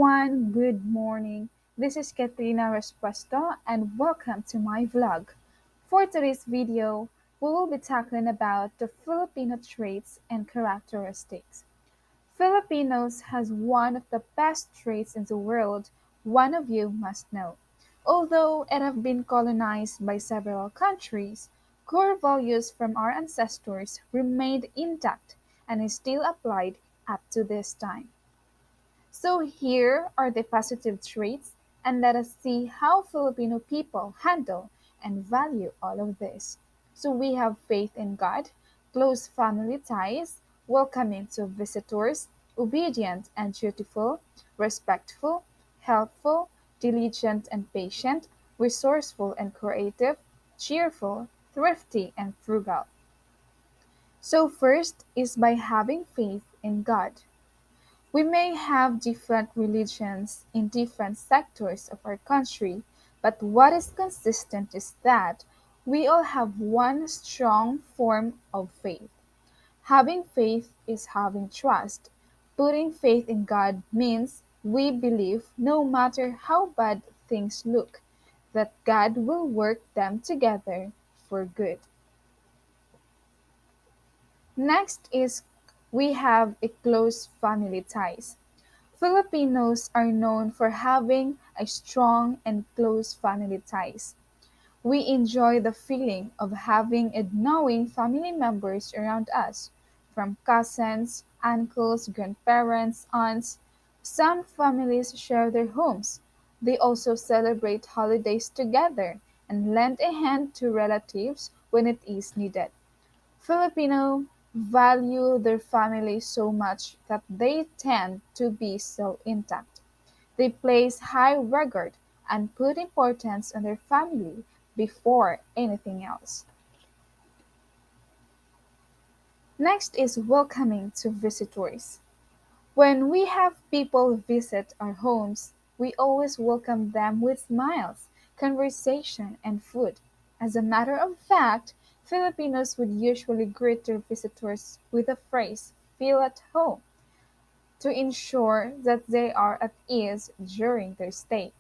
everyone, good morning. This is Katrina Respuesto and welcome to my vlog. For today's video, we will be tackling about the Filipino traits and characteristics. Filipinos has one of the best traits in the world, one of you must know. Although it have been colonized by several countries, core values from our ancestors remained intact and is still applied up to this time. So here are the positive traits, and let us see how Filipino people handle and value all of this. So we have faith in God, close family ties, welcoming to visitors, obedient and dutiful, respectful, helpful, diligent and patient, resourceful and creative, cheerful, thrifty and frugal. So first is by having faith in God. We may have different religions in different sectors of our country, but what is consistent is that we all have one strong form of faith. Having faith is having trust. Putting faith in God means we believe no matter how bad things look, that God will work them together for good. Next is we have a close family ties. Filipinos are known for having a strong and close family ties. We enjoy the feeling of having and knowing family members around us, from cousins, uncles, grandparents, aunts. Some families share their homes. They also celebrate holidays together and lend a hand to relatives when it is needed. Filipino value their family so much that they tend to be so intact. They place high regard and put importance on their family before anything else. Next is welcoming to visitors. When we have people visit our homes, we always welcome them with smiles, conversation, and food. As a matter of fact, Filipinos would usually greet their visitors with the phrase, "feel at home," to ensure that they are at ease during their stay.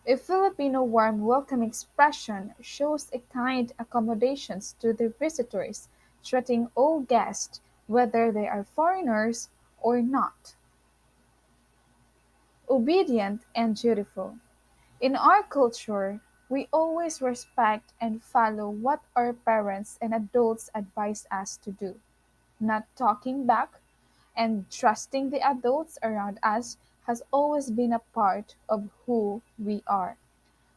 A Filipino warm welcome expression shows a kind accommodations to their visitors, treating all guests, whether they are foreigners or not. Obedient and dutiful. In our culture, we always respect and follow what our parents and adults advise us to do. Not talking back and trusting the adults around us has always been a part of who we are.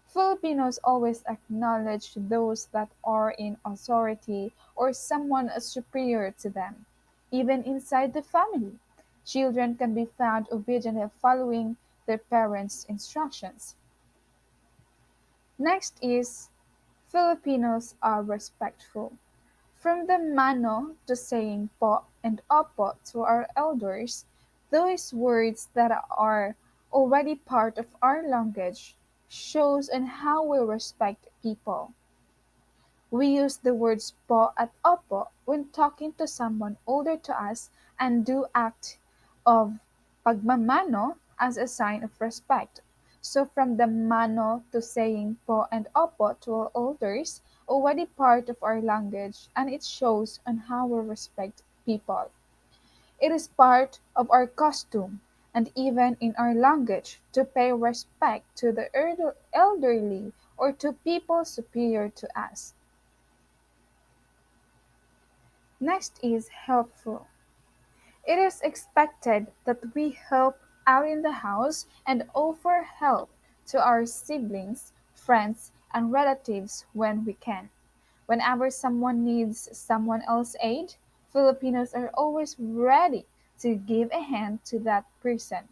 Filipinos always acknowledge those that are in authority or someone superior to them. Even inside the family, children can be found obediently following their parents' instructions. Next is Filipinos are respectful. From the mano to saying po and opo to our elders, those words that are already part of our language shows on how we respect people. We use the words po at opo when talking to someone older to us and do act of pagmamano as a sign of respect. So from the mano to saying po and opo to our elders, already part of our language and it shows on how we respect people. It is part of our costume and even in our language to pay respect to the elderly or to people superior to us. Next is helpful. It is expected that we help out in the house and offer help to our siblings, friends, and relatives when we can. Whenever someone needs someone else's aid, Filipinos are always ready to give a hand to that person.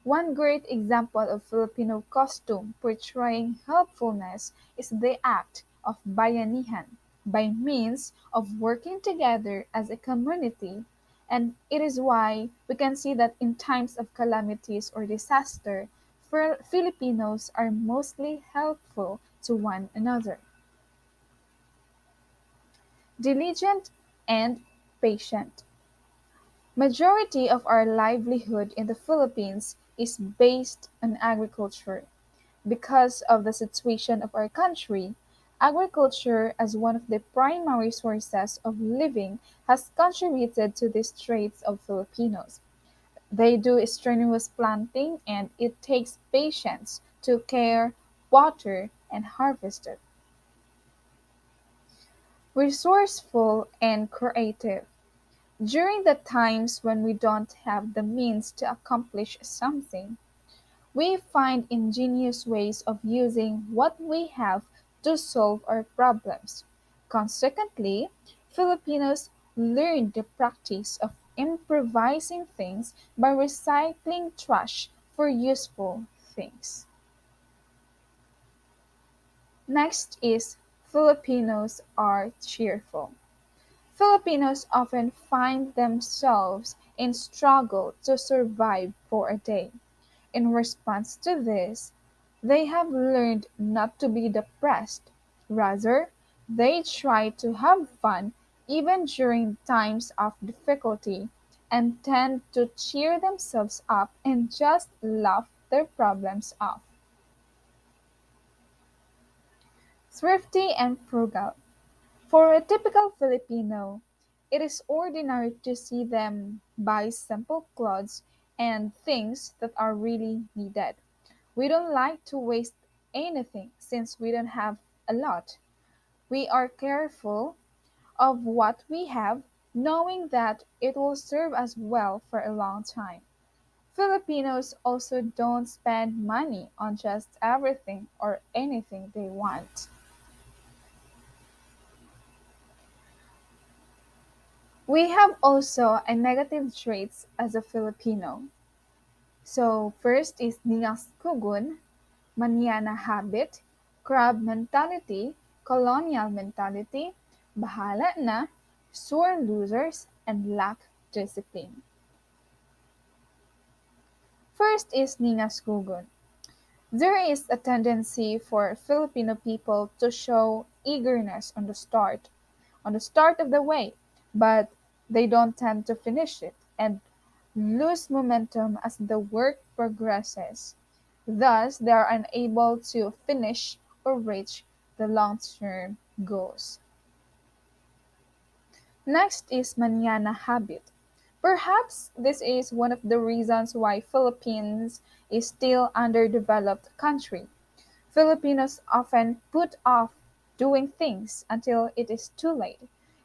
One great example of Filipino costume portraying helpfulness is the act of bayanihan, by means of working together as a community, and it is why we can see that in times of calamities or disaster, Filipinos are mostly helpful to one another. Diligent and patient. Majority of our livelihood in the Philippines is based on agriculture. Because of the situation of our country, agriculture as one of the primary sources of living has contributed to these traits of Filipinos. They do strenuous planting and it takes patience to care, water, and harvest it. Resourceful and creative. During the times when we don't have the means to accomplish something, we find ingenious ways of using what we have to solve our problems. Consequently, Filipinos learned the practice of improvising things by recycling trash for useful things. Next is Filipinos are cheerful. Filipinos often find themselves in struggle to survive for a day. In response to this, they have learned not to be depressed. Rather, they try to have fun even during times of difficulty and tend to cheer themselves up and just laugh their problems off. Thrifty and frugal. For a typical Filipino, it is ordinary to see them buy simple clothes and things that are really needed. We don't like to waste anything since we don't have a lot. We are careful of what we have, knowing that it will serve us well for a long time. Filipinos also don't spend money on just everything or anything they want. We have also a negative traits as a Filipino. So first is Nias Kugun, Manana habit, crab mentality, colonial mentality, bahala na, sore losers, and lack discipline. First is Ningas Kugun. There is a tendency for Filipino people to show eagerness on the start of the way, but they don't tend to finish it and lose momentum as the work progresses. Thus, they are unable to finish or reach the long-term goals. Next is manana habit. Perhaps this is one of the reasons why Philippines is still underdeveloped country. Filipinos often put off doing things until it is too late.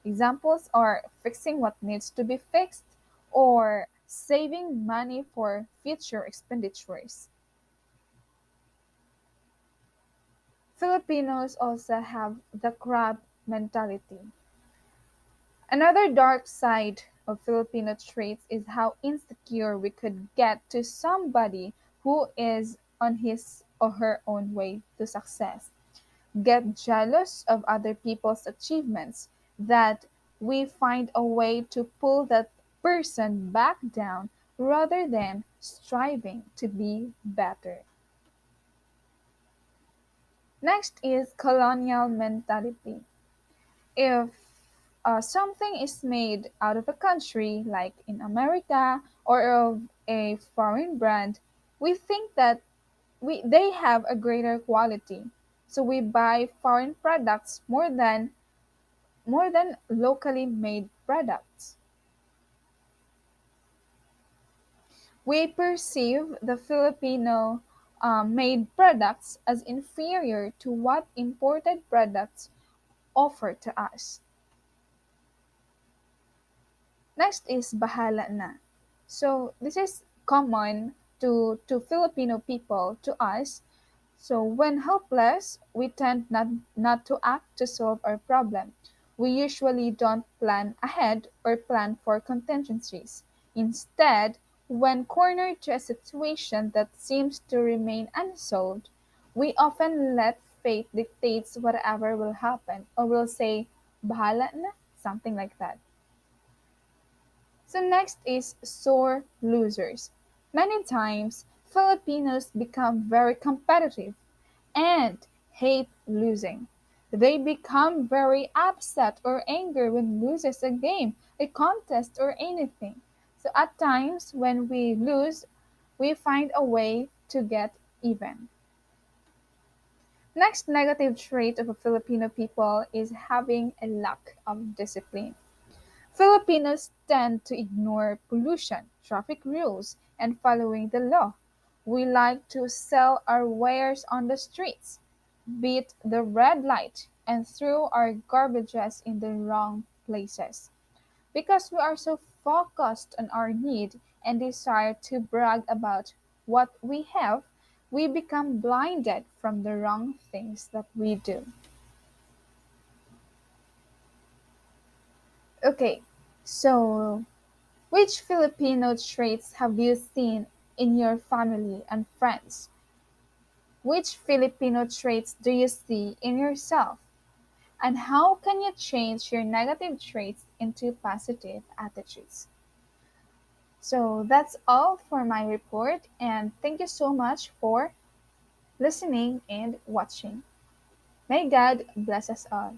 Examples are fixing what needs to be fixed or saving money for future expenditures. Filipinos also have the crab mentality. Another dark side of Filipino traits is how insecure we could get to somebody who is on his or her own way to success. Get jealous of other people's achievements, that we find a way to pull that person back down rather than striving to be better. Next is colonial mentality. If something is made out of a country, like in America, or of a foreign brand, we think that they have a greater quality. So we buy foreign products more than locally made products. We perceive the Filipino made products as inferior to what imported products offer to us. Next is bahala na. So this is common to Filipino people, to us. So when helpless, we tend not to act to solve our problem. We usually don't plan ahead or plan for contingencies. Instead, when cornered to a situation that seems to remain unsolved, we often let fate dictates whatever will happen, or we'll say, bahala na, something like that. So next is sore losers. Many times, Filipinos become very competitive and hate losing. They become very upset or angry when loses a game, a contest, or anything. So at times when we lose, we find a way to get even. Next negative trait of a Filipino people is having a lack of discipline. Filipinos tend to ignore pollution, traffic rules, and following the law. We like to sell our wares on the streets, beat the red light, and throw our garbages in the wrong places. Because we are so focused on our need and desire to brag about what we have, we become blinded from the wrong things that we do. Okay, so which Filipino traits have you seen in your family and friends? Which Filipino traits do you see in yourself? And how can you change your negative traits into positive attitudes? So that's all for my report, and thank you so much for listening and watching. May God bless us all.